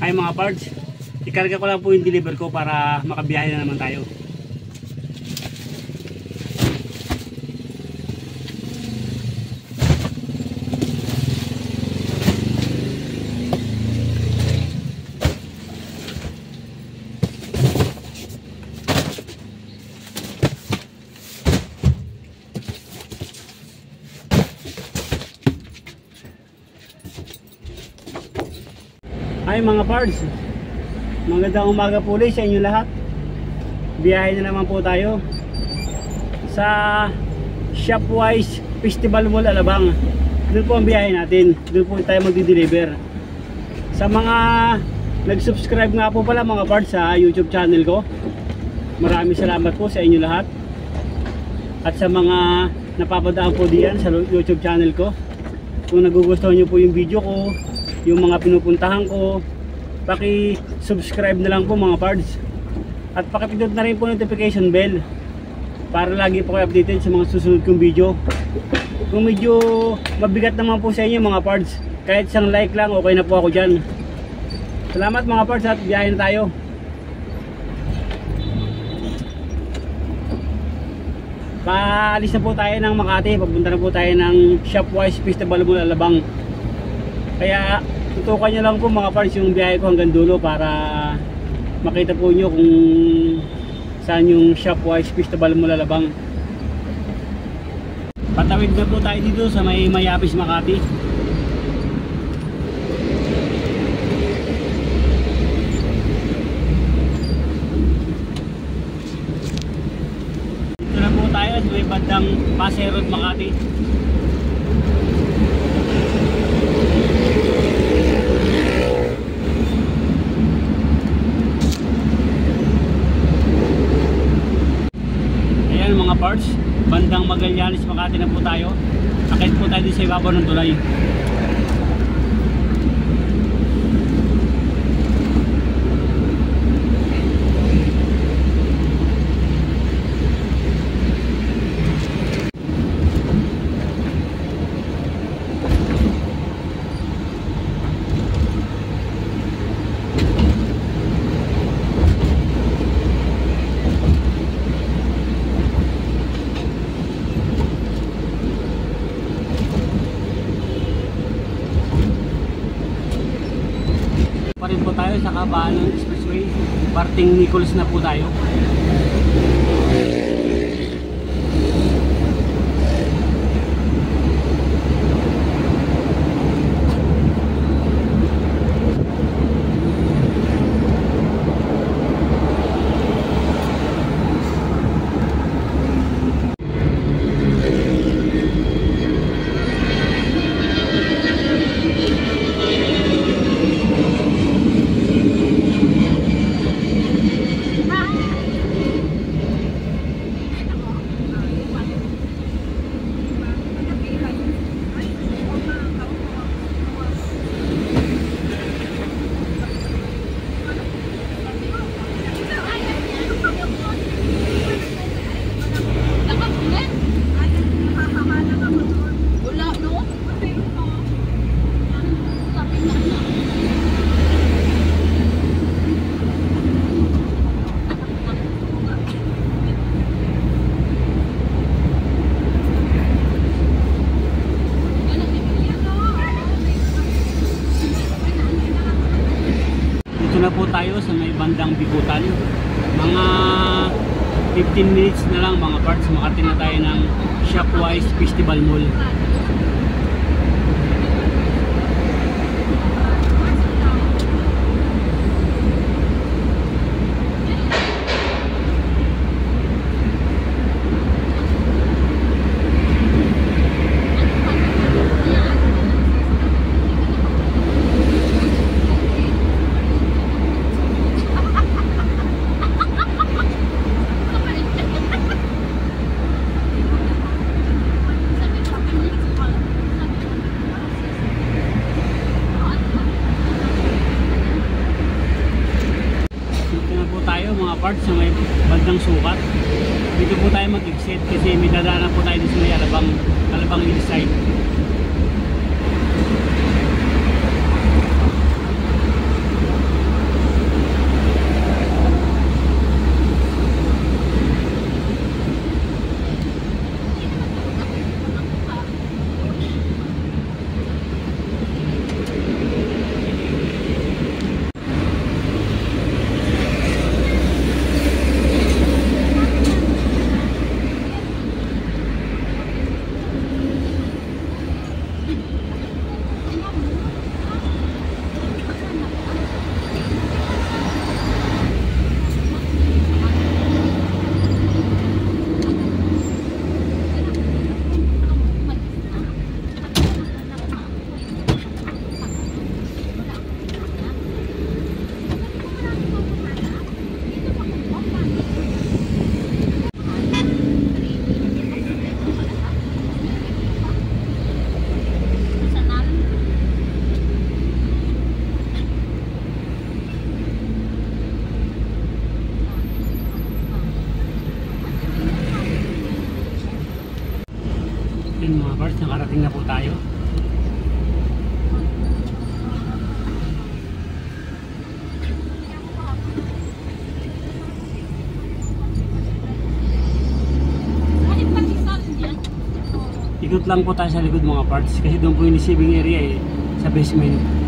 Ay mga parts, ikarga ko lang po yung deliver ko para makabiyahe na naman tayo. Ay mga parts, magandang umaga po ulit sa inyo lahat. Biyahe na naman po tayo sa Shopwise Festival Mall Alabang. Doon po ang biyahe natin, doon po tayo magdi-deliver. Sa mga nag-subscribe nga po pala mga parts sa YouTube channel ko, maraming salamat po sa inyo lahat. At sa mga napapadaan po diyan sa YouTube channel ko, kung nagugustuhan nyo po yung video ko, yung mga pinupuntahan ko, paki-subscribe na lang po mga parts. At pakipindot na rin po notification bell para lagi po kayo updated sa mga susunod kong video. Kung medyo mabigat naman po sa inyo mga parts, kahit isang like lang, okay na po ako dyan. Salamat mga parts at biyahe na tayo. Paalis na po tayo ng Makati, papunta na po tayo ng Shopwise Festival Mall Alabang. Kaya tutukan nyo lang po mga parts yung biyahe ko hanggang dulo para makita po nyo kung saan yung Shopwise Festival Mall Alabang. Patawid na po tayo dito sa may Mayapis Makati. Dito na po tayo sa may bandang Pasay Road Makati. Mga parts, bandang Magallanes Makati na po tayo. Akit po tayo din sa ibabaw ng tulay. Rin po tayo sa kabaan ng expressway, parting Nicolas na po tayo. Dito na po tayo sa may bandang Bikutan. Mga 15 minutes na lang mga parts, makarating na tayo ng Shopwise Festival Mall. Parts sa may bandang Sukat. Dito po tayo mag-exit kasi may dadaanan po tayo dito sa may Alabang East Side. nakarating na po tayo. Ikot lang po tayo sa likod mga parts kasi doon po yung receiving area eh, sa basement.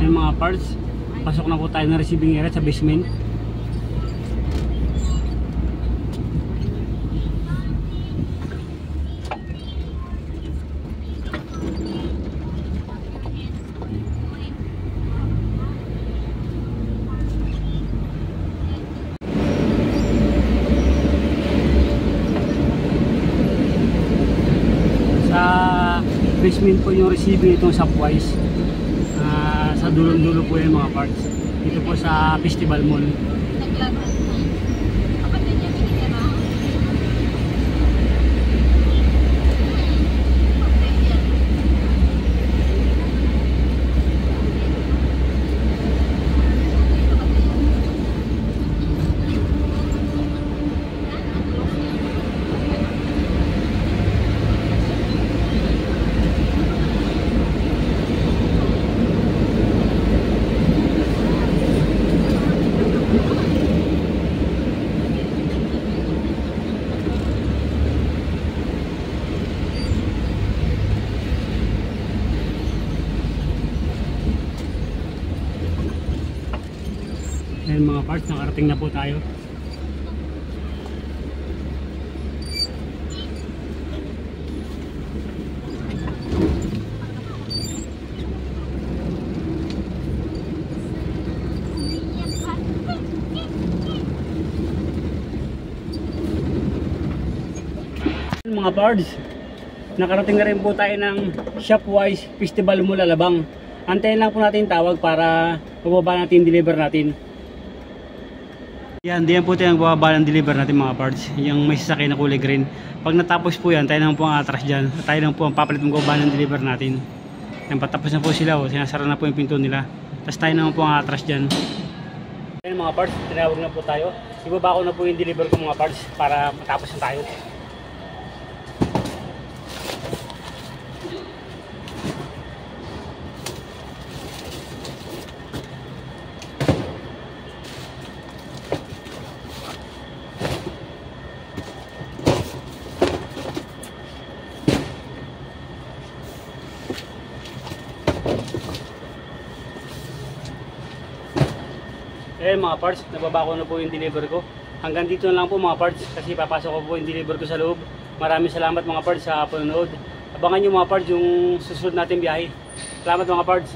Ayan mga parts, pasok na po tayo ng receiving area sa basement. Sa basement po yung receiving itong Shopwise. Sa dulo-dulo po yung mga parts. Dito po sa Festival Mall. Ayan mga parts, nakarating na po tayo. Mga parts, nakarating na rin po tayo ng Shopwise Festival Mall Alabang. Antayin lang po natin tawag para mababa natin, deliver natin. Yan, diyan po tayo nagbababa ng deliver natin mga parts. Yung may sasakay na kulay green. Pag natapos po yan, tayo lang po ang atras dyan. Tayo lang po ang papalit magbababa ng deliver natin. Yan, patapos na po sila. Sinasara na po yung pinto nila. Tapos tayo naman po ang atras dyan. Yan mga parts, tinawag na po tayo. Ibaba ko na po yung deliver ko mga parts para matapos na tayo. Eh mga parts, nababa ko na po yung deliver ko. Hanggang dito na lang po mga parts kasi papasok ko po yung deliver ko sa loob. Maraming salamat mga parts sa panonood. Abangan nyo mga parts yung susunod natin biyahe. Salamat mga parts.